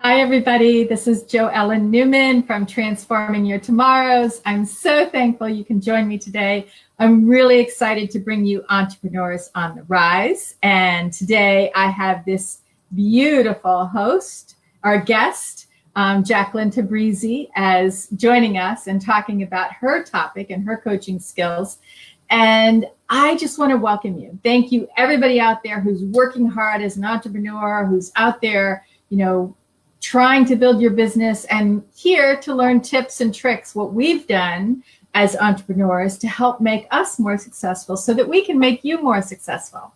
Hi, everybody. This is Joellen Newman from Transforming Your Tomorrows. I'm so thankful you can join me today. I'm really excited to bring you Entrepreneurs on the Rise. And today I have this beautiful host, our guest, Jacqueline Tabrizi, as joining us and talking about her topic and her coaching skills. And I just want to welcome you. Thank you, everybody out there who's working hard as an entrepreneur, who's out there, trying to build your business and here to learn tips and tricks, what we've done as entrepreneurs to help make us more successful so that we can make you more successful.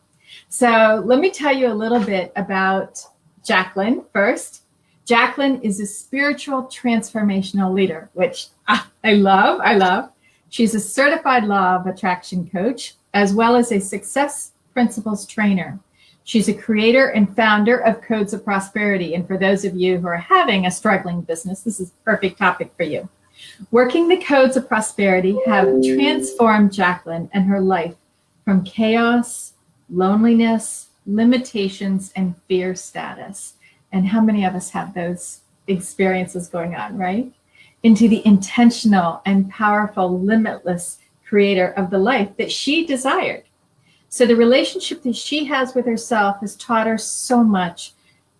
So let me tell you a little bit about Jacqueline first. Jacqueline is a spiritual transformational leader, which I love. She's a certified law of attraction coach, as well as a success principles trainer. She's a creator and founder of Codes of Prosperity. And for those of you who are having a struggling business, this is a perfect topic for you. Working the Codes of Prosperity have transformed Jacqueline and her life from chaos, loneliness, limitations, and fear status. And how many of us have those experiences going on, right? Into the intentional and powerful, limitless creator of the life that she desired. So the relationship that she has with herself has taught her so much.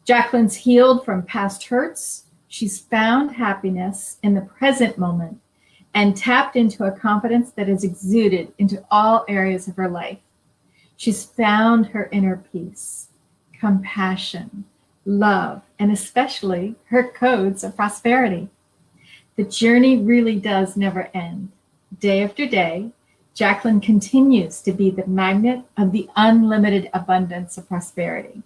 Jacqueline's healed from past hurts. She's found happiness in the present moment and tapped into a confidence that is exuded into all areas of her life. She's found her inner peace, compassion, love, and especially her codes of prosperity. The journey really does never end. Day after day, Jacqueline continues to be the magnet of the unlimited abundance of prosperity.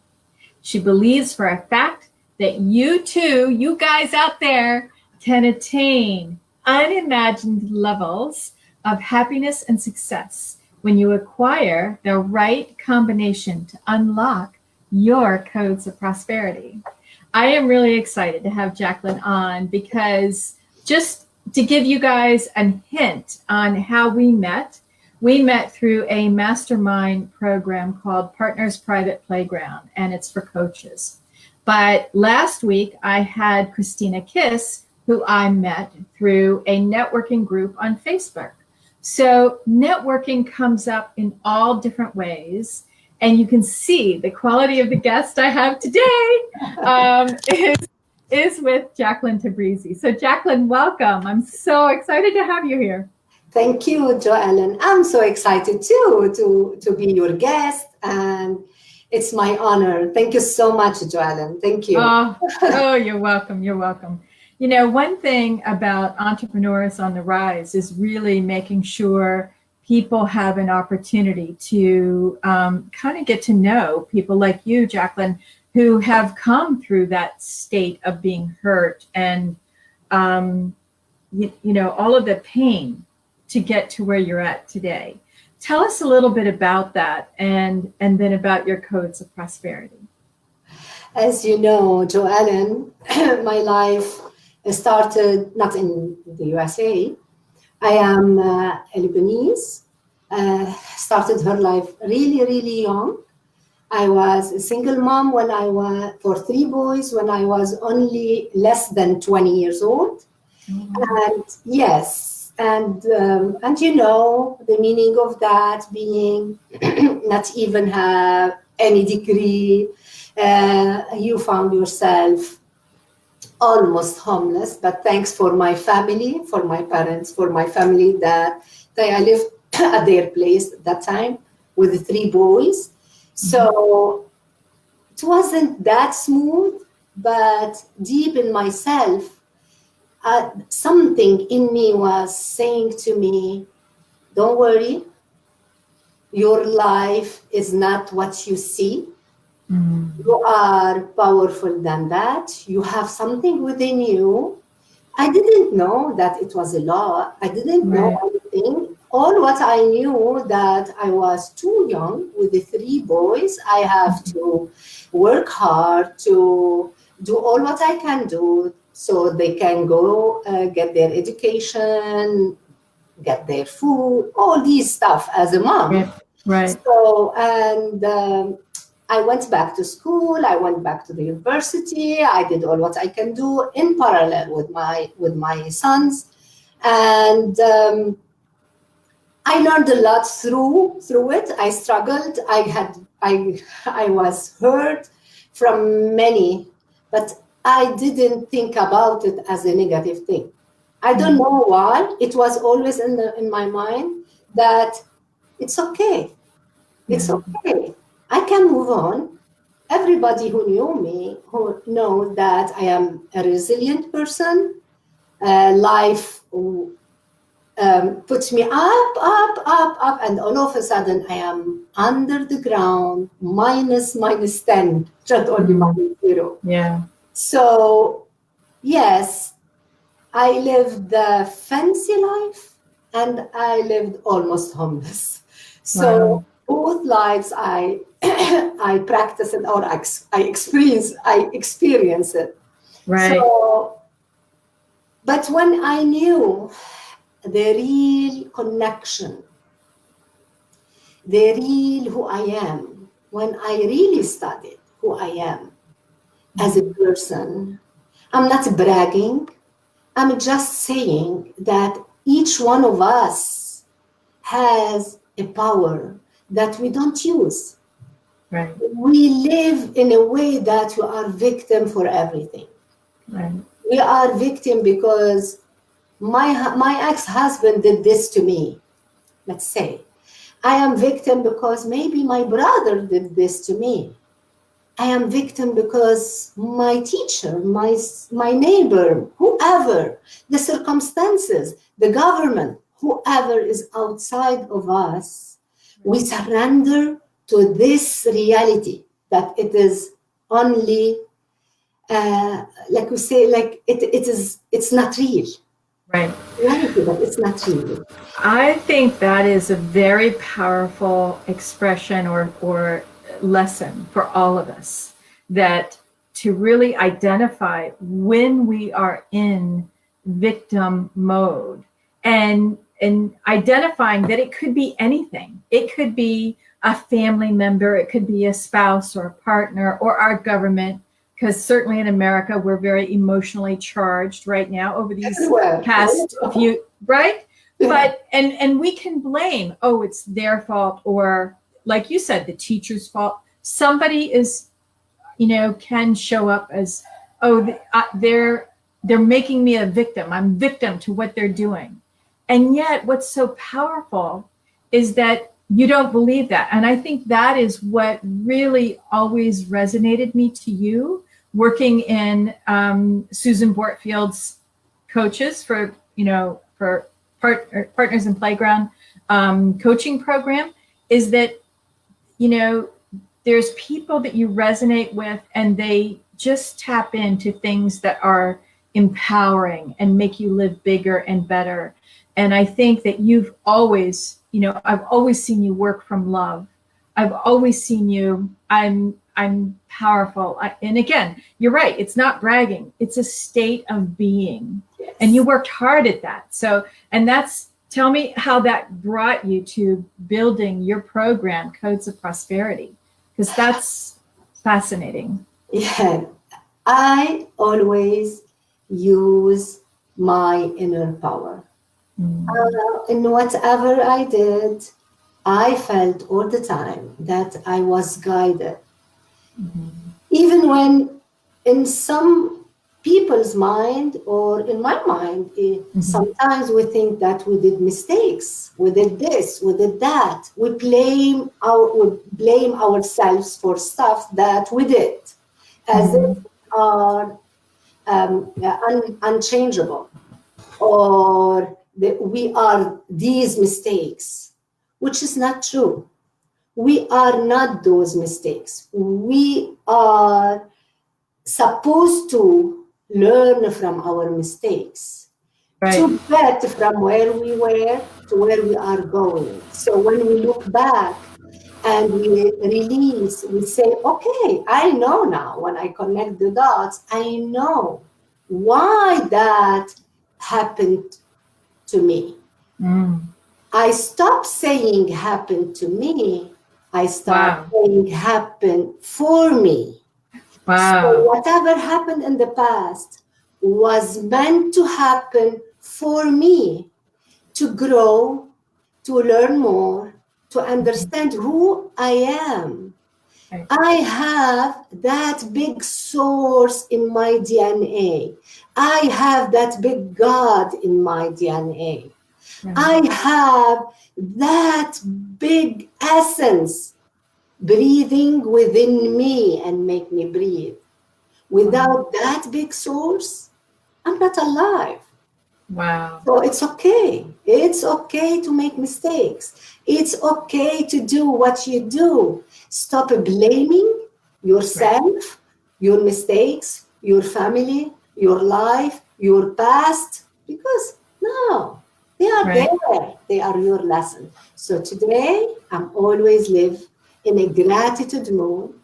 She believes for a fact that you too, you guys out there, can attain unimagined levels of happiness and success when you acquire the right combination to unlock your codes of prosperity. I am really excited to have Jacqueline on because just to give you guys a hint on how we met through a mastermind program called Partners Private Playground, and it's for coaches. But last week, I had Christina Kiss, who I met through a networking group on Facebook. So networking comes up in all different ways, and you can see the quality of the guest I have today is with Jacqueline Tabrizi. So Jacqueline, welcome. I'm so excited to have you here. Thank you, Joellen. I'm so excited too to be your guest, and it's my honor. Thank you so much, Joellen. Thank you. Oh, you're welcome. You're welcome. One thing about Entrepreneurs on the Rise is really making sure people have an opportunity to kind of get to know people like you, Jacqueline, who have come through that state of being hurt and, all of the pain to get to where you're at today. Tell us a little bit about that and then about your codes of prosperity. As you know, Joellen, my life started not in the USA. I am a Lebanese, started her life really, really young. I was a single mom for 3 boys when I was only less than 20 years old. And yes, and the meaning of that being not even have any degree, you found yourself almost homeless, but thanks for my family, for my parents, for my family that I lived at their place at that time with the 3 boys. So it wasn't that smooth, but deep in myself, something in me was saying to me, don't worry, your life is not what you see. You are powerful than that. You have something within you. I didn't know that it was a law. I didn't know anything. All what I knew that I was too young with the 3 boys. I have to work hard to do all what I can do so they can go get their education, get their food, all these stuff as a mom. Right. So, and I went back to school. I went back to the university. I did all what I can do in parallel with my sons, and I learned a lot through it. I struggled. I was hurt from many, but I didn't think about it as a negative thing. I don't know why. It was always in my mind that it's okay. It's okay. I can move on. Everybody who knew me who know that I am a resilient person. Life puts me up, and all of a sudden I am under the ground, minus 10, just only minus 0. Yeah. So, yes, I lived the fancy life and I lived almost homeless. So both lives I I practice it, or I experience it. Right. So, but when I knew the real connection, the real who I am, when I really studied who I am as a person, I'm not bragging. I'm just saying that each one of us has a power that we don't use. Right. We live in a way that we are victim for everything. Right. We are victim because my ex-husband did this to me, let's say. I am victim because maybe my brother did this to me. I am victim because my teacher, my neighbor, whoever, the circumstances, the government, whoever is outside of us, we surrender to this reality that it is only, like we say, like it's not real. Right. Reality, but it's not real. I think that is a very powerful expression or lesson for all of us, that to really identify when we are in victim mode, and identifying that it could be anything. It could be a family member, it could be a spouse or a partner or our government, because certainly in America we're very emotionally charged right now over these past few, right? But and we can blame, oh, it's their fault, or like you said, the teacher's fault. Somebody is, can show up as, oh, they're making me a victim. I'm victim to what they're doing. And yet what's so powerful is that you don't believe that. And I think that is what really always resonated me to you, working in Susan Bortfield's coaches for Partners in Playground coaching program, is that, there's people that you resonate with and they just tap into things that are empowering and make you live bigger and better. And I think that you've always, I've always seen you work from love. I've always seen you, I'm powerful. And again, you're right. It's not bragging. It's a state of being. Yes. And you worked hard at that. So, tell me how that brought you to building your program, Codes of Prosperity, because that's fascinating. Yeah, I always use my inner power. In whatever I did, I felt all the time that I was guided. Even when in some people's mind or in my mind, sometimes we think that we did mistakes, we did this, we did that. We blame ourselves for stuff that we did, as if are unchangeable, or that we are these mistakes, which is not true. We are not those mistakes. We are supposed to learn from our mistakes, right, to get from where we were to where we are going. So when we look back and we release, we say, okay, I know now. When I connect the dots, I know why that happened to me. I stopped saying happened to me I start Wow. saying happen for me. So Wow. whatever happened in the past was meant to happen for me, to grow, to learn more, to understand who I am. Right. I have that big source in my DNA. I have that big God in my DNA. Right. I have that big essence breathing within me and make me breathe. Without that big source, I'm not alive. Wow. So it's okay. It's okay to make mistakes. It's okay to do what you do. Stop blaming yourself, your mistakes, your family, your life, your past, because no, they are Right. there. They are your lesson. So today, I'm always live in a gratitude mode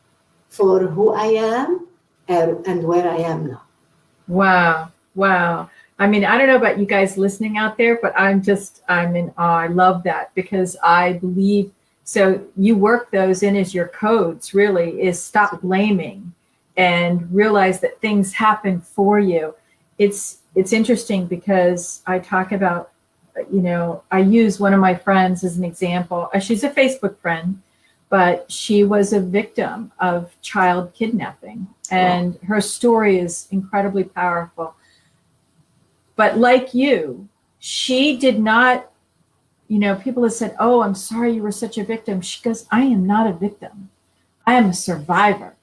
for who I am and where I am now. Wow. Wow. I mean, I don't know about you guys listening out there, but I'm in awe. I love that because I believe so. You work those in as your codes, really, is stop blaming and realize that things happen for you. It's interesting because I talk about, I use one of my friends as an example. She's a Facebook friend, but she was a victim of child kidnapping. And her story is incredibly powerful. But like you, she did not, people have said, "Oh, I'm sorry you were such a victim." She goes, "I am not a victim. I am a survivor."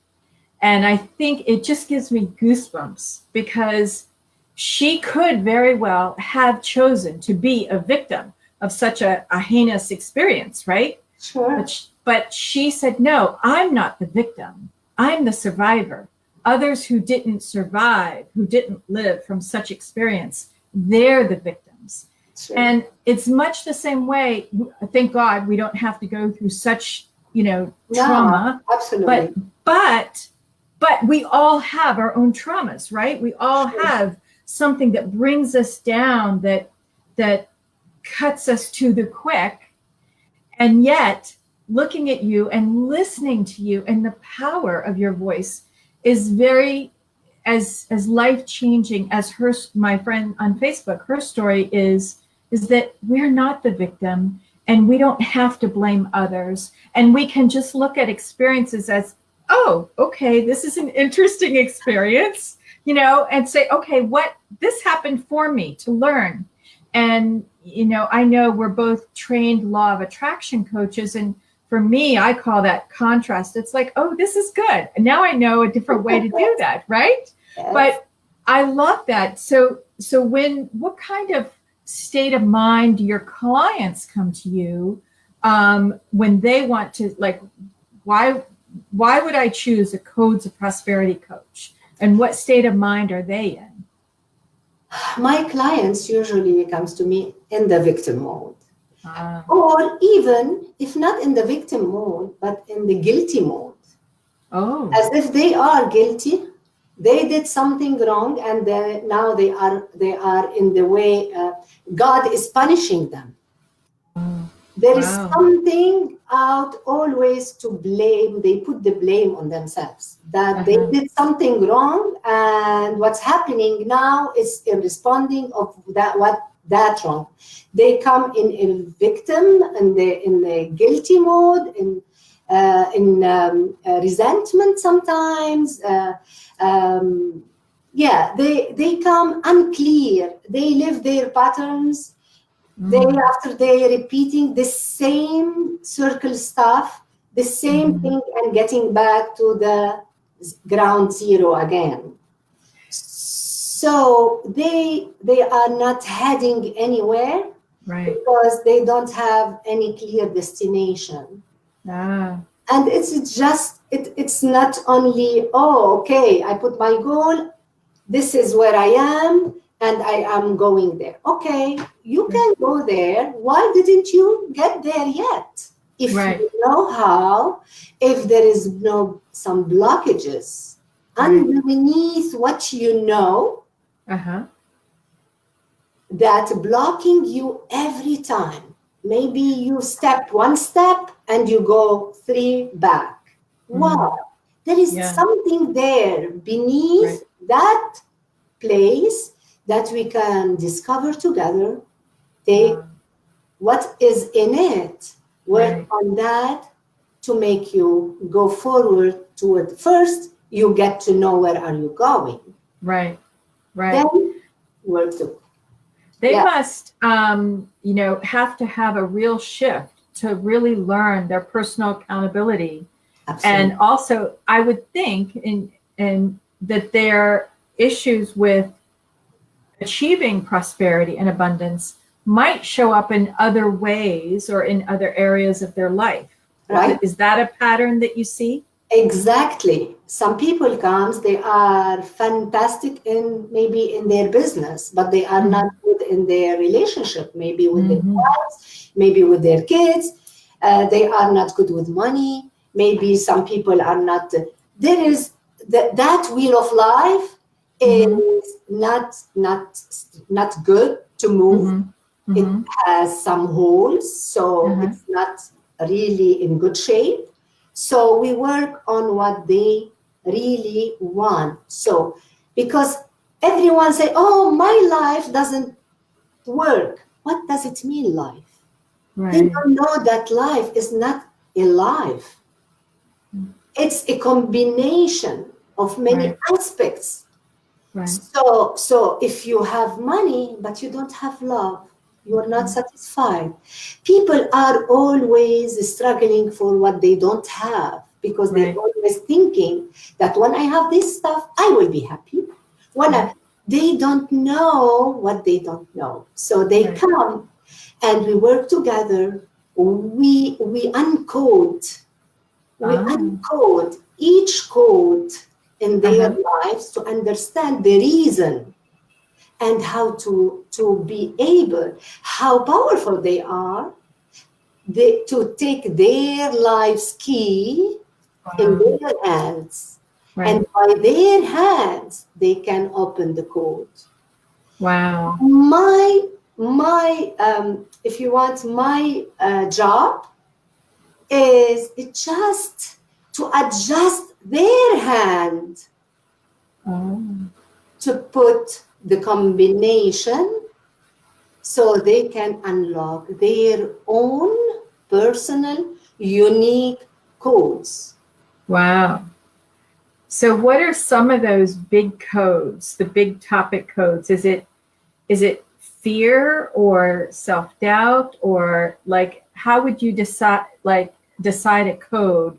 And I think it just gives me goosebumps because she could very well have chosen to be a victim of such a heinous experience, right? Sure. But she said, "No, I'm not the victim. I'm the survivor. Others who didn't survive, who didn't live from such experience, they're the victims." Sure. And it's much the same way. Thank God we don't have to go through such, trauma. No, absolutely. But we all have our own traumas, right? We all have something that brings us down, that cuts us to the quick. And yet, looking at you and listening to you and the power of your voice is very as life changing as my friend on Facebook. Her story is that we're not the victim and we don't have to blame others, and we can just look at experiences as, oh, okay, this is an interesting experience, and say, okay, what this happened for me to learn. And, I know we're both trained law of attraction coaches. And for me, I call that contrast. It's like, oh, this is good. And now I know a different way to do that, right? Yes. But I love that. So what kind of state of mind do your clients come to you when they want to, like, why would I choose a Codes of Prosperity coach? And what state of mind are they in? My clients usually comes to me in the victim mode. Or even if not in the victim mode, but in the guilty mode. Oh. As if they are guilty, they did something wrong, and now they are in the way God is punishing them. There is something out always to blame. They put the blame on themselves that they did something wrong, and what's happening now is in responding of that wrong. They come in a victim and in the guilty mode, in resentment sometimes. They come unclear. They live their patterns. After they repeating the same circle stuff, the same thing, and getting back to the ground zero again. So they are not heading anywhere, right? Because they don't have any clear destination. And it's just it's not only, oh, okay, I put my goal, this is where I am, and I am going there. Okay, you can go there. Why didn't you get there yet? If you know how, if there is some blockages underneath what you know, that blocking you every time. maybe you step one step and you go three back. Wow, there is something there beneath that place that we can discover together. Take what is in it, work on that to make you go forward toward. First, you get to know where are you going. Right. Then work to. They must, have to have a real shift to really learn their personal accountability. Absolutely. And also, I would think in that their issues with achieving prosperity and abundance might show up in other ways or in other areas of their life. Right? Is that a pattern that you see? Exactly. Some people comes, they are fantastic maybe in their business, but they are not good in their relationship, maybe with their wives, maybe with their kids. They are not good with money. Maybe some people are not. There is that wheel of life is not good to move. It has some holes, so it's not really in good shape. So we work on what they really want. So because everyone say, oh, my life doesn't work. What does it mean, life? They don't know that life is not a life. It's a combination of many aspects. So if you have money, but you don't have love, you are not satisfied. People are always struggling for what they don't have because they're always thinking that when I have this stuff, I will be happy. They don't know what they don't know. So they come and we work together. We uncode. We uncode each code in their lives to understand the reason and how to be able, how powerful they are, to take their life's key in their hands. And by their hands, they can open the code. Wow. My if you want, my job is just to adjust their hand to put the combination so they can unlock their own personal, unique codes. Wow. So what are some of those big codes, the big topic codes? Is it fear or self-doubt, or like how would you decide a code?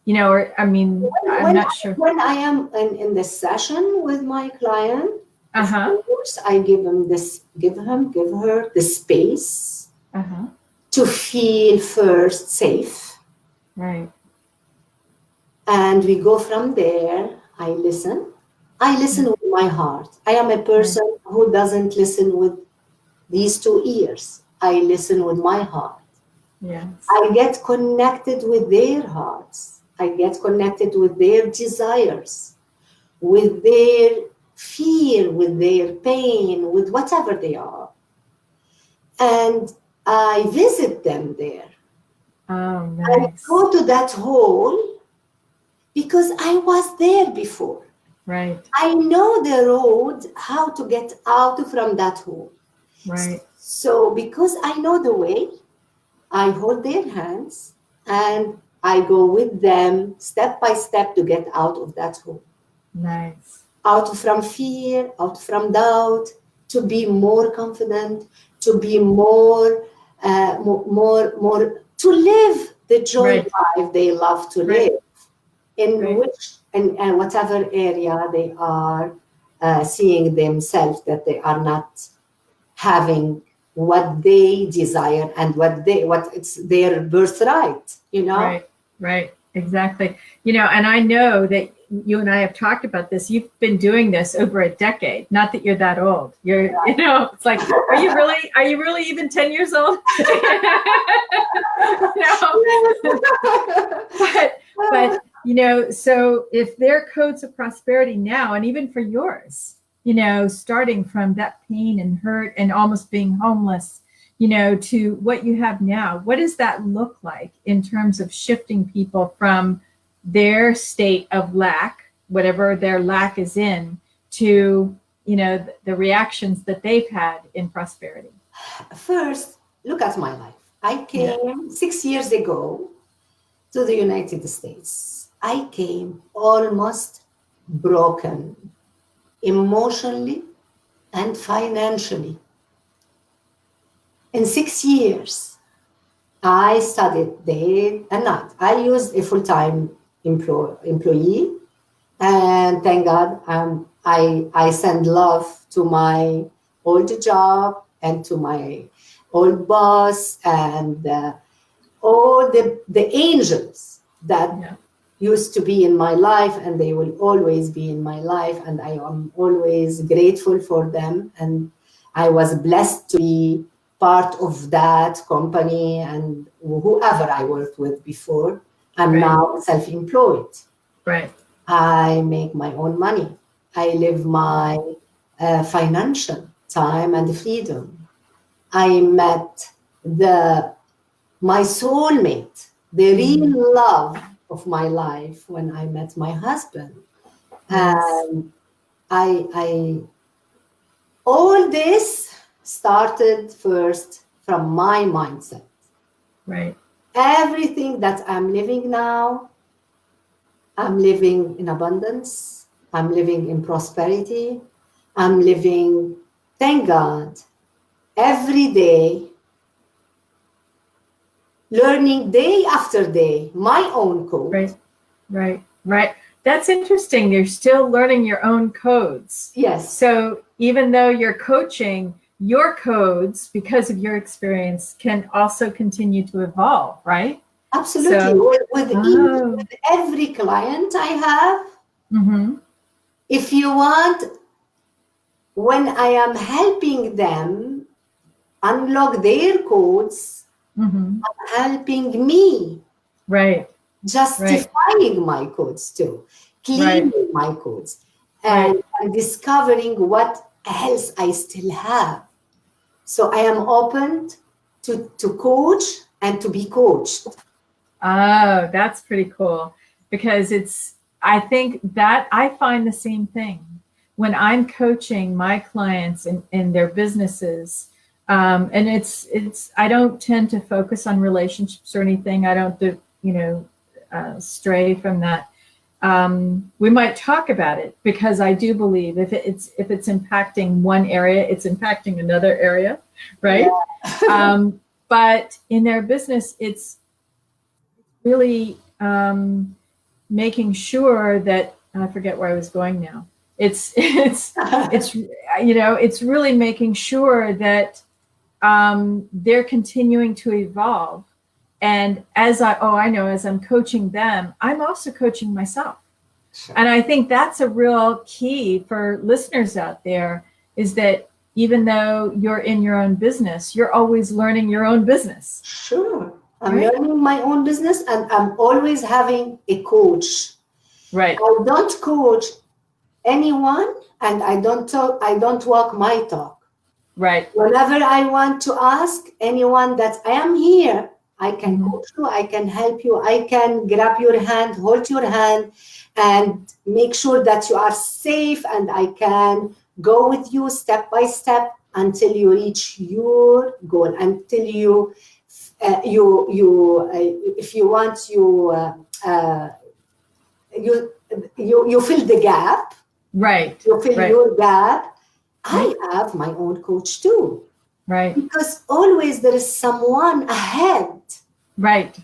Or I'm not sure. When I am in the session with my client, of course, I give her the space to feel first safe. Right. And we go from there. I listen with my heart. I am a person who doesn't listen with these two ears. I listen with my heart. Yes. I get connected with their hearts. I get connected with their desires, with their fear, with their pain, with whatever they are. And I visit them there. Oh, nice. I go to that hole because I was there before. Right. I know the road, how to get out from that hole. Right. So because I know the way, I hold their hands and I go with them step by step to get out of that hole. Nice. Out from fear, out from doubt, to be more confident, to be more, to live the joy life they love to live, in which and whatever area they are seeing themselves that they are not having what they desire and what it's their birthright, Right, exactly. And I know that you and I have talked about this. You've been doing this over a decade. Not that you're that old. It's like, are you really even 10 years old? But so if there are codes of prosperity now, and even for yours, starting from that pain and hurt and almost being homeless, to what you have now. What does that look like in terms of shifting people from their state of lack, whatever their lack is in, to, the reactions that they've had in prosperity? First, look at my life. I came 6 years ago to the United States. I came almost broken emotionally and financially. In 6 years, I studied day and night. I used a full-time employee, and thank God I send love to my old job and to my old boss and all the angels that used to be in my life, and they will always be in my life, and I am always grateful for them. And I was blessed to be part of that company and whoever I worked with before. I'm now self-employed. Right. I make my own money. I live my financial time and freedom. I met my soulmate, the real love of my life when I met my husband. And all this started first from my mindset. Right. Everything that I'm living now, I'm living in abundance. I'm living in prosperity. I'm living, thank God, every day, learning day after day, my own code. Right. That's interesting. You're still learning your own codes. Yes. So even though you're coaching, your codes, because of your experience, can also continue to evolve, right? Absolutely. So, with every client I have, if you want, when I am helping them unlock their codes, I'm helping me. Right. Justifying my codes too, cleaning my codes, and discovering what else I still have. So I am open to coach and to be coached. Oh, that's pretty cool, because I think that I find the same thing when I'm coaching my clients in their businesses. And I don't tend to focus on relationships or anything. I don't do, stray from that. We might talk about it, because I do believe if it's impacting one area, it's impacting another area, right? Yeah. But in their business, it's really making sure that, I forget where I was going now. It's really making sure that they're continuing to evolve. And as I'm coaching them, I'm also coaching myself. Sure. And I think that's a real key for listeners out there, is that even though you're in your own business, you're always learning your own business. Sure. I'm learning my own business, and I'm always having a coach. Right. I don't coach anyone, and I don't walk my talk. Right. Whenever I want to ask anyone that I am here, I can coach you, I can help you, I can grab your hand, hold your hand, and make sure that you are safe, and I can go with you step by step until you reach your goal, until you if you want, you fill the gap. Right. You fill your gap. I have my own coach too. Right. Because always there is someone ahead. Right.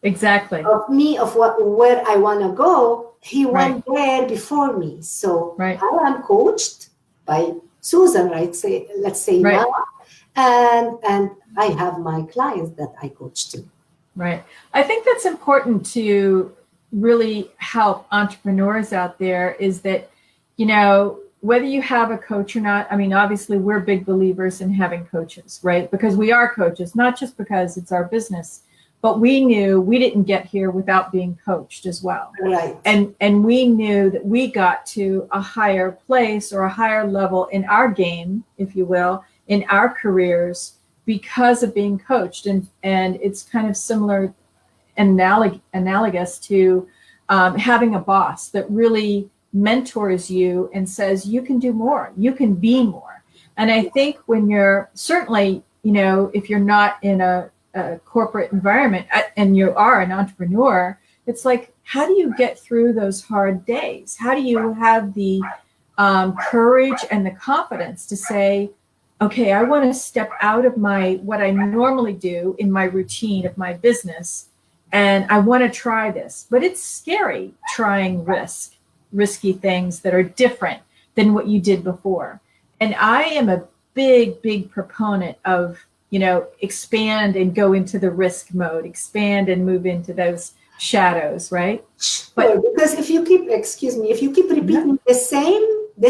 Exactly. Of me, of where I want to go. He went there before me. So I am coached by Susan, let's say now. And I have my clients that I coach too. Right. I think that's important to really help entrepreneurs out there, is that, whether you have a coach or not, I mean, obviously we're big believers in having coaches, right? Because we are coaches, not just because it's our business, but we knew we didn't get here without being coached as well. Right. And we knew that we got to a higher place or a higher level in our game, if you will, in our careers, because of being coached. And it's kind of similar, analogous to having a boss that really mentors you and says, you can do more, you can be more. And I think when you're certainly, if you're not in a corporate environment and you are an entrepreneur, it's like, how do you get through those hard days? How do you have the courage and the confidence to say, okay, I want to step out of what I normally do in my routine of my business, and I want to try this. But it's scary trying risky things that are different than what you did before. And I am a big proponent of, expand and go into the risk mode, expand and move into those shadows, right? But because if you keep repeating the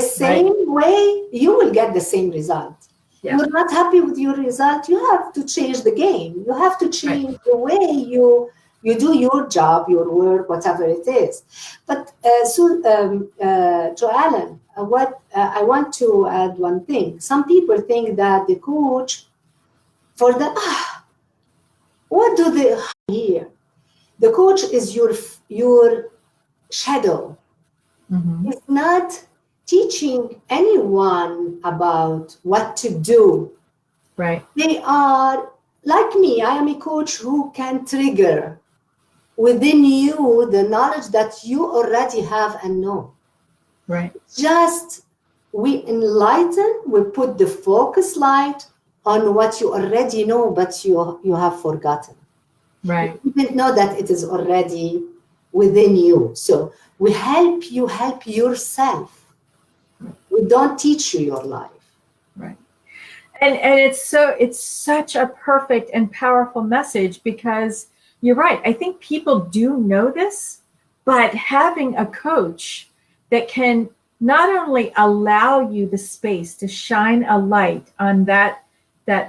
same way, you will get the same result. Yeah. You're not happy with your result, you have to change the game. You have to change the way you do your job, your work, whatever it is. But Joellen, what I want to add one thing. Some people think that the coach, for the what do they hear? The coach is your shadow. Mm-hmm. It's not teaching anyone about what to do. Right. They are like me. I am a coach who can trigger within you the knowledge that you already have and know. Right. Just we enlighten, we put the focus light on what you already know, but you have forgotten. Right. You didn't know that it is already within you. So we help you help yourself. We don't teach you your life. Right. And it's such a perfect and powerful message, because you're right. I think people do know this, but having a coach that can not only allow you the space to shine a light on that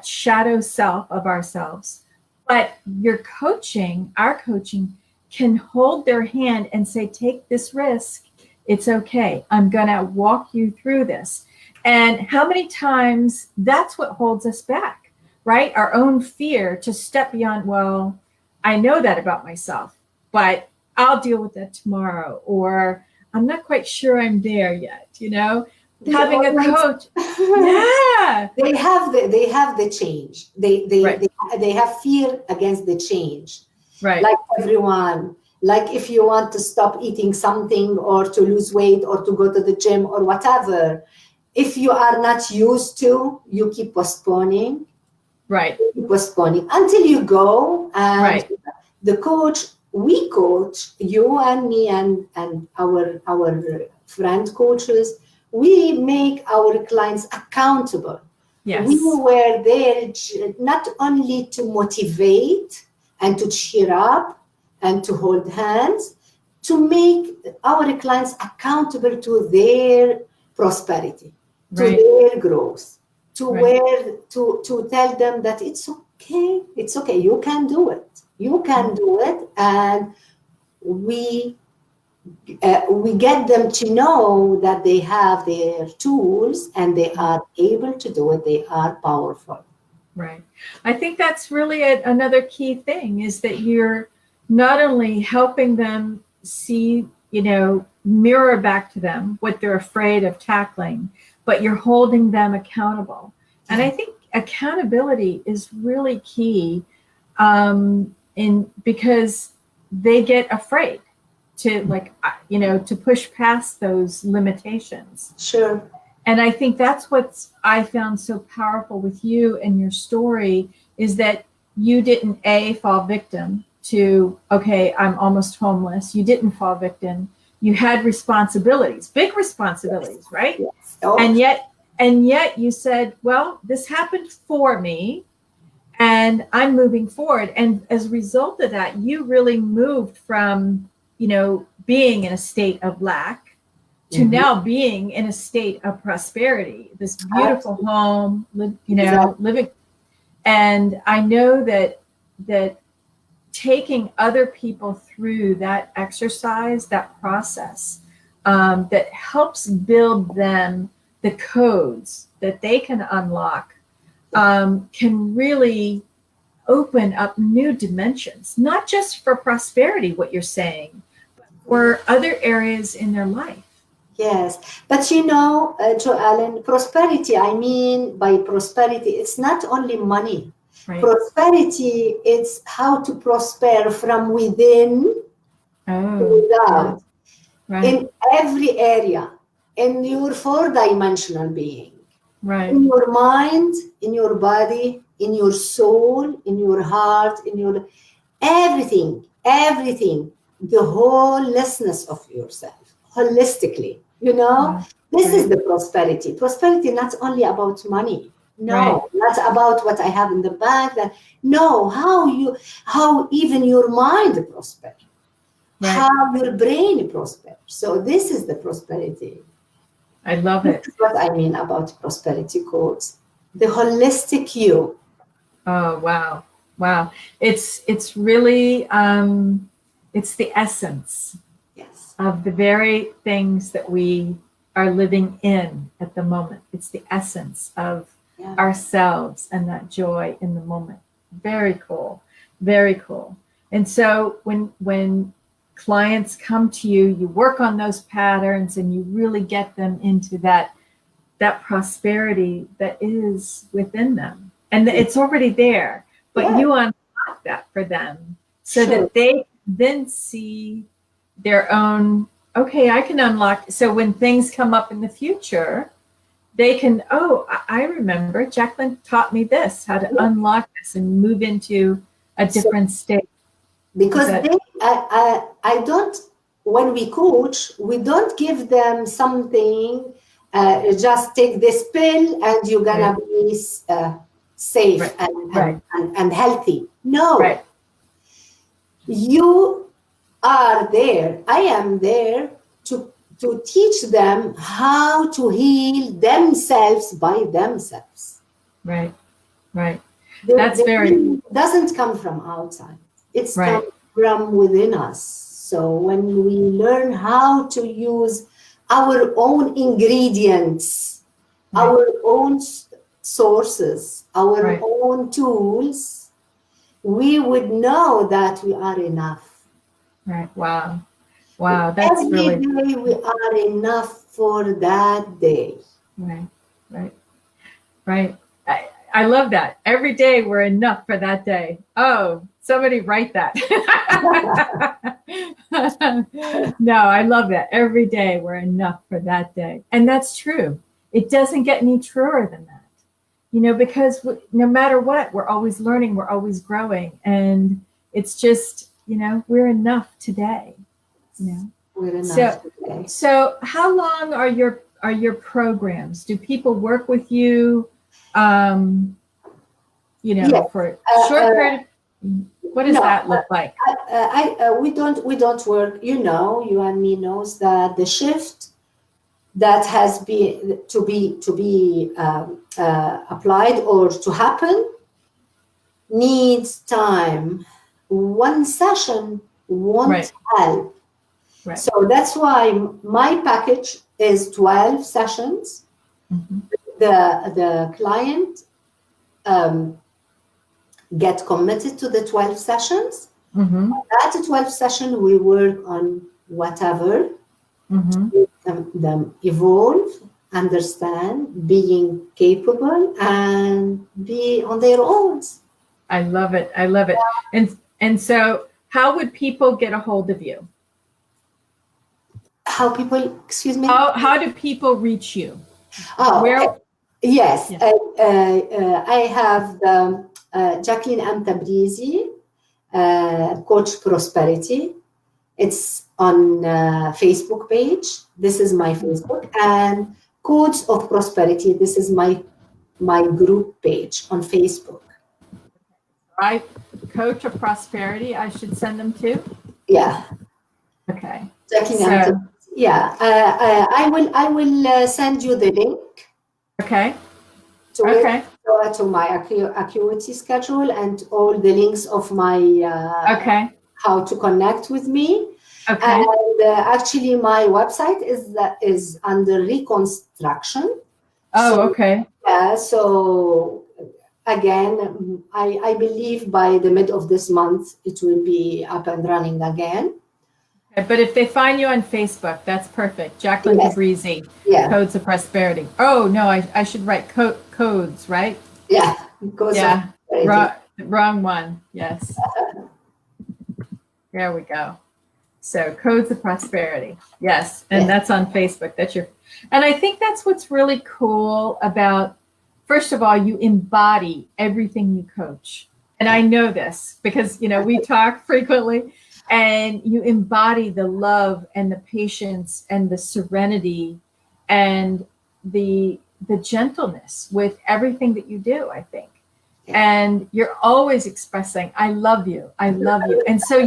shadow self of ourselves, but our coaching can hold their hand and say, take this risk. It's okay. I'm going to walk you through this. And how many times that's what holds us back, right? Our own fear to step beyond, well, I know that about myself, but I'll deal with that tomorrow. Or I'm not quite sure I'm there yet, having a coach. Yeah. They have the change. They have fear against the change. Right. Like everyone. Like if you want to stop eating something or to lose weight or to go to the gym or whatever, if you are not used to, you keep postponing. Right. Keep postponing until you go. And the coach, we coach, you and me and our friend coaches, we make our clients accountable. Yes. We were there not only to motivate and to cheer up and to hold hands, to make our clients accountable to their prosperity, to their growth, to tell them that it's okay, you can do it, and we get them to know that they have their tools and they are able to do it. They are powerful. Right. I think that's really another key thing, is that you're not only helping them see, mirror back to them what they're afraid of tackling, but you're holding them accountable. And I think accountability is really key, because they get afraid to to push past those limitations. Sure. And I think that's what I found so powerful with you and your story, is that you didn't fall victim to, okay, I'm almost homeless. You didn't fall victim. You had responsibilities, big responsibilities, right? Yes. Oh. And yet you said, well, this happened for me and I'm moving forward. And as a result of that, you really moved from, being in a state of lack to now being in a state of prosperity, this beautiful home, living. And I know that taking other people through that exercise, that process, that helps build them the codes that they can unlock can really open up new dimensions, not just for prosperity, what you're saying, but for other areas in their life. Yes, but Joellen, prosperity, I mean by prosperity, it's not only money. Right. Prosperity, it's how to prosper from within to without. Right. In every area, in your four-dimensional being. Right. In your mind, in your body, in your soul, in your heart, in your everything, the wholeness of yourself, holistically, this is the prosperity. Prosperity not only about money, no, not about what I have in the bank, no, how even your mind prospers, how your brain prospers. So this is the prosperity. I love it. This is what I mean about prosperity codes. The holistic you. Oh, wow. Wow. It's really, it's the essence of the very things that we are living in at the moment. It's the essence of ourselves and that joy in the moment. Very cool. Very cool. And so when clients come to you, you work on those patterns and you really get them into that prosperity that is within them. And it's already there, but you unlock that for them so that they then see their own, okay, I can unlock. So when things come up in the future, they can, I remember Jacqueline taught me this, how to unlock this and move into a different state. Because I don't, when we coach, we don't give them something, just take this pill and you're gonna be safe and healthy. No, you are there. I am there to teach them how to heal themselves by themselves. Right. That's very doesn't come from outside. It's come from within us. So when we learn how to use our own ingredients, our own sources, our own tools, we would know that we are enough. Right. Wow. That's every day we are enough for that day. Right. I love that. Every day we're enough for that day. Oh, somebody write that. No, I love that. Every day we're enough for that day. And that's true. It doesn't get any truer than that. Because no matter what, we're always learning, we're always growing. And it's just, we're enough today. We're enough today. So how long are your programs? Do people work with you? For a short period. What does that look like? We don't work. You and me knows that the shift that has been to be applied or to happen needs time. One session won't help. So that's why my package is 12 sessions. Mm-hmm. The client get committed to the 12 sessions. Mm-hmm. At 12 session, we work on whatever, them evolve, understand, being capable, and be on their own. I love it. And so how would people get a hold of you? How people, excuse me? How do people reach you? Yes. I have Jacqueline and Tabrizi, Coach Prosperity. It's on Facebook page. This is my Facebook. And Codes of Prosperity. This is my group page on Facebook. Right. Coach of Prosperity, I should send them to? Yeah. Okay. Jacqueline. Yeah. I will send you the link. Okay. To my Acuity schedule and all the links of my how to connect with me. Okay. And actually, my website is under reconstruction. Oh, okay. Yeah. So again, I believe by the mid of this month, it will be up and running again. Okay, but if they find you on Facebook, that's perfect. Jacqueline Yes. Tabrizi, Yeah. Codes of Prosperity. Oh, no, I should write codes, right? Yeah. Yeah, wrong one. Yes. There we go. So Codes of Prosperity. Yes. And that's on Facebook. And I think that's what's really cool about, first of all, you embody everything you coach. And I know this because, we talk frequently, and you embody the love and the patience and the serenity and the gentleness with everything that you do, I think. And you're always expressing, I love you. I love you. And so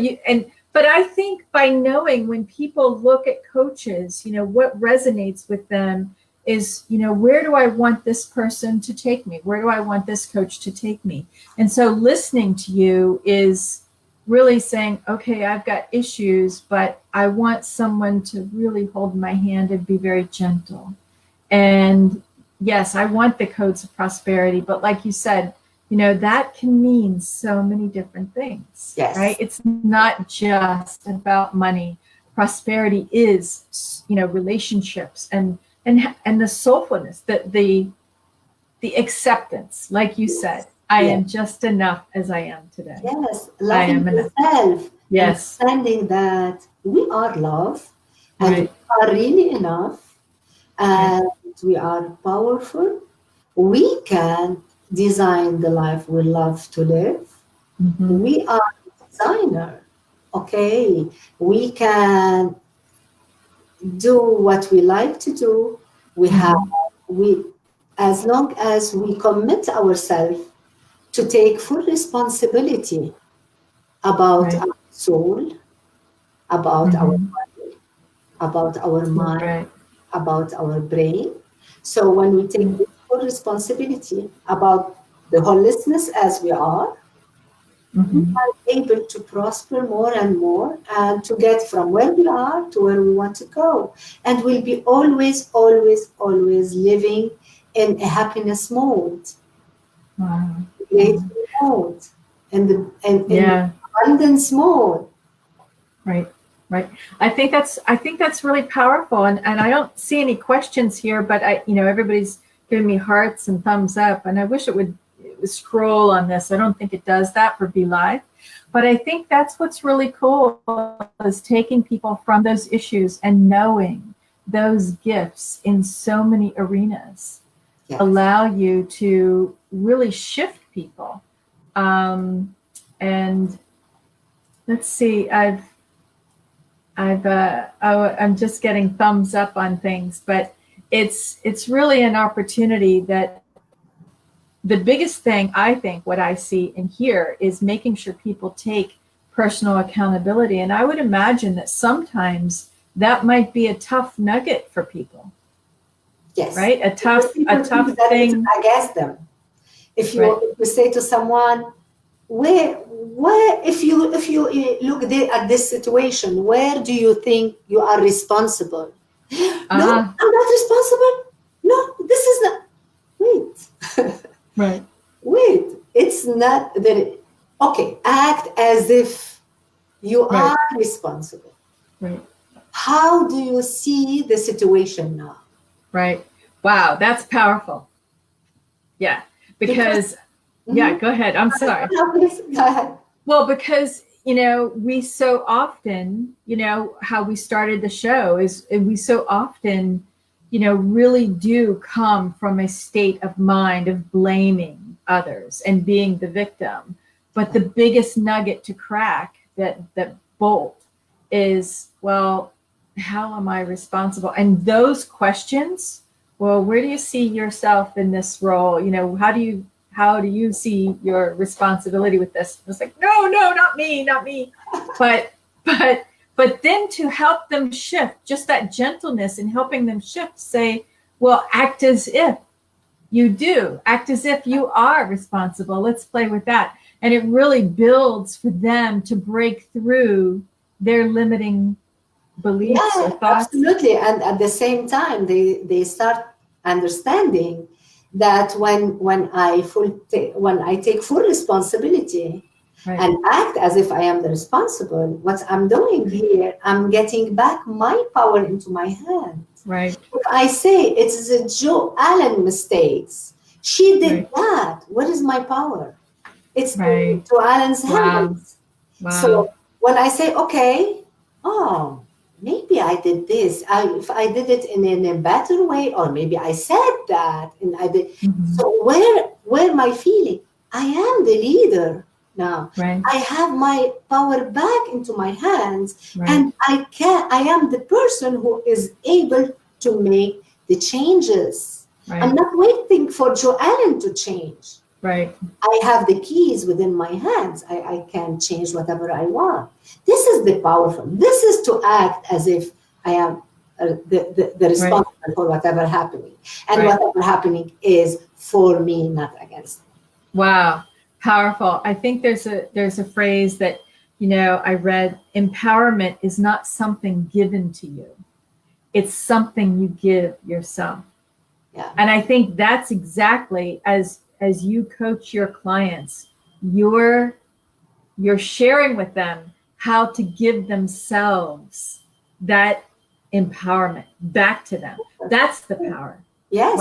but I think by knowing when people look at coaches, what resonates with them is, where do I want this person to take me? Where do I want this coach to take me? And so listening to you is really saying, okay, I've got issues, but I want someone to really hold my hand and be very gentle. And yes, I want the Codes of Prosperity, but like you said, that can mean so many different things, right? It's not just about money. Prosperity is, relationships and the soulfulness, the acceptance, like you said, I am just enough as I am today. Yes, loving yourself. Yes. Understanding that we are love and we are really enough and we are powerful. We can design the life we love to live. Mm-hmm. We are a designer. Okay, we can do what we like to do. As long as we commit ourselves to take full responsibility about our soul, about our body, about our mind, about our brain. So when we take full responsibility about the wholeness as we are, we are able to prosper more and more and to get from where we are to where we want to go. And we'll be always, always, always living in a happiness mode. Wow. Grateful mode and abundance mode. Right. I think that's really powerful, and I don't see any questions here, but everybody's giving me hearts and thumbs up, and I wish it would scroll on this. I don't think it does that for Be Live, but I think that's what's really cool is taking people from those issues and knowing those gifts in so many arenas allow you to really shift people. And let's see, I'm just getting thumbs up on things, but it's really an opportunity that the biggest thing, I think, what I see and hear is making sure people take personal accountability. And I would imagine that sometimes that might be a tough nugget for people. Yes. Right? A tough thing against them. If you say to someone, where if you look at this situation, where do you think you are responsible? No, I'm not responsible. No, this is not. Wait. Wait, it's not that. Okay, act as if you are responsible. Right. How do you see the situation now? Right. Wow, that's powerful. Yeah, because go ahead. I'm sorry. No, please, go ahead. Well, because, we so often, how we started the show is we so often, really do come from a state of mind of blaming others and being the victim. But the biggest nugget to crack, that bolt, is, well, how am I responsible? And those questions, well, where do you see yourself in this role? How do you see your responsibility with this? It's like, no, not me. But then to help them shift, just that gentleness in helping them shift, say, well, act as if you do. Act as if you are responsible. Let's play with that. And it really builds for them to break through their limiting beliefs or thoughts. Absolutely. And at the same time, they start understanding that when I take full responsibility and act as if I am the responsible, what I'm doing here, I'm getting back my power into my hands. Right. If I say it's a Jo Allen mistakes, she did that. What is my power? It's in Jo Allen's hands. Wow. So when I say, okay, oh, maybe I did this. If I did it in a better way, or maybe I said that, and I did. So where my feeling? I am the leader now. I have my power back into my hands, and I am the person who is able to make the changes. I'm not waiting for Jo Allen to change. I have the keys within my hands. I can change whatever I want. This is the powerful. This is to act as if I am the responsible for whatever happening. And whatever happening is for me, not against me. Wow. Powerful. I think there's a phrase that, I read, empowerment is not something given to you. It's something you give yourself. Yeah. And I think that's exactly as you coach your clients, you're sharing with them how to give themselves that empowerment back to them. That's the power. Yes.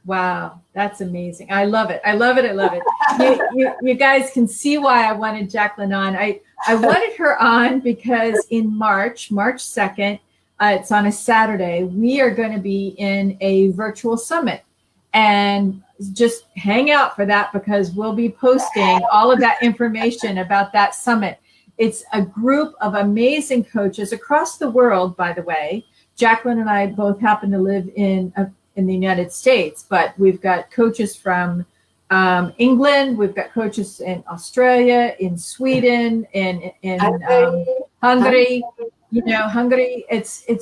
Wow. That's amazing. I love it. You guys can see why I wanted Jacqueline on. I wanted her on because in March 2nd, it's on a Saturday, we are going to be in a virtual summit. And just hang out for that, because we'll be posting all of that information about that summit. It's a group of amazing coaches across the world, by the way. Jacqueline and I both happen to live in the United States, but we've got coaches from England, we've got coaches in Australia, in Sweden, in Hungary. Hungary.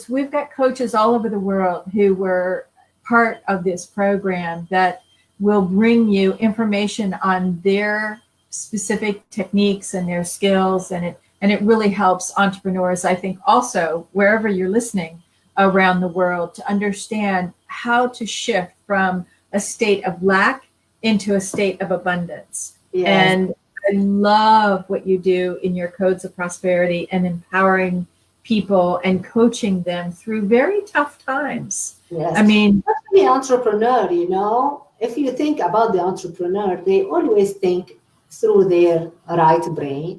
We've got coaches all over the world who were part of this program that will bring you information on their specific techniques and their skills, and it really helps entrepreneurs, I think, also wherever you're listening around the world, to understand how to shift from a state of lack into a state of abundance. Yes. And I love what you do in your Codes of Prosperity and empowering people and coaching them through very tough times. Yes. I mean, the entrepreneur, if you think about the entrepreneur, they always think through their left brain,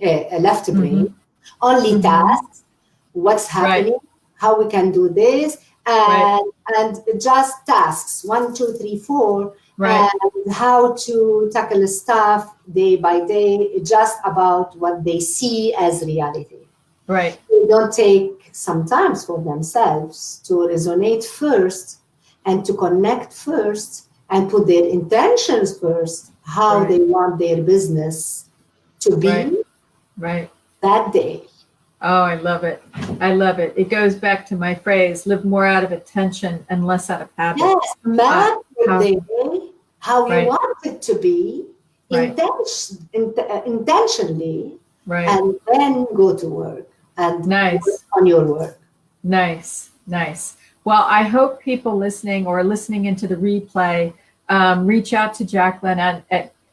only tasks, what's happening, how we can do this, and just tasks, 1, 2, 3, 4, and how to tackle stuff day by day, just about what they see as reality. Right. They don't take some time for themselves to resonate first and to connect first and put their intentions first, how they want their business to be that day. Oh, I love it. It goes back to my phrase, live more out of attention and less out of habit. Yes, map the day, how you want it to be, intentionally, and then go to work and work on your work. Nice. Well, I hope people listening or listening into the replay reach out to Jacqueline at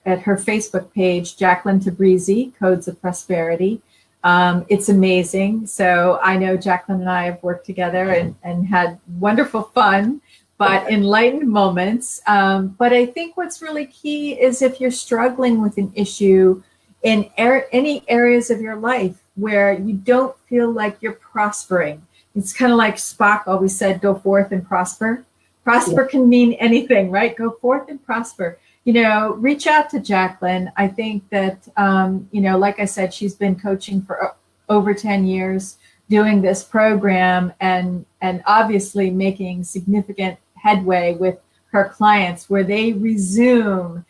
her Facebook page, Jacqueline Tabrizi, Codes of Prosperity. It's amazing. So I know Jacqueline and I have worked together and had wonderful fun, but enlightened moments. But I think what's really key is if you're struggling with an issue in any areas of your life where you don't feel like you're prospering. It's kind of like Spock always said, go forth and prosper. Prosper can mean anything, right? Go forth and prosper. Reach out to Jacqueline. I think that, like I said, she's been coaching for over 10 years, doing this program and obviously making significant headway with her clients where they lean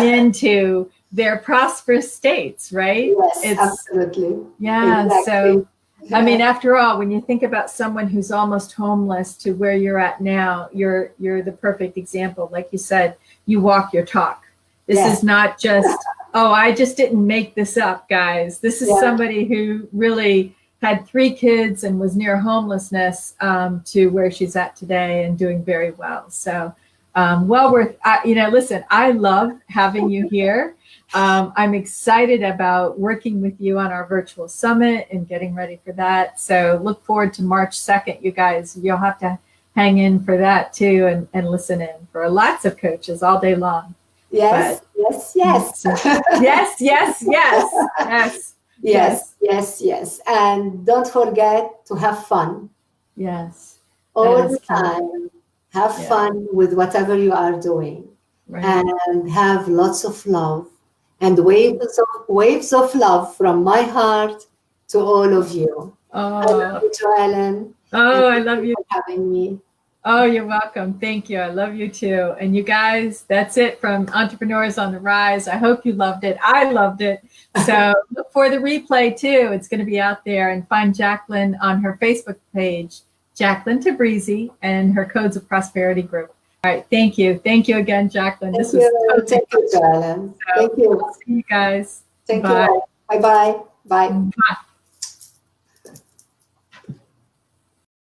into their prosperous states, right? Yes, absolutely. Yeah. Exactly. So, I mean, after all, when you think about someone who's almost homeless to where you're at now, you're the perfect example. Like you said, you walk your talk. This is not just, I just didn't make this up, guys. This is somebody who really had 3 kids and was near homelessness to where she's at today and doing very well. So well worth, listen, I love having you here. I'm excited about working with you on our virtual summit and getting ready for that. So look forward to March 2nd, you guys. You'll have to hang in for that too and listen in for lots of coaches all day long. Yes, but, yes. Yes. And don't forget to have fun. Yes. All the time. Have fun with whatever you are doing. Right. And have lots of love. And waves of love from my heart to all of you. Oh, I love you, Jacqueline. Oh, I love you for having me. Oh, you're welcome. Thank you. I love you too. And you guys, that's it from Entrepreneurs on the Rise. I hope you loved it. I loved it. So look for the replay too. It's going to be out there, and find Jacqueline on her Facebook page, Jacqueline Tabrizi, and her Codes of Prosperity group. All right. Thank you. Thank you again, Jacqueline. Thank you, Jacqueline. Thank you. See you guys. Thank Bye. you. Bye-bye. Bye.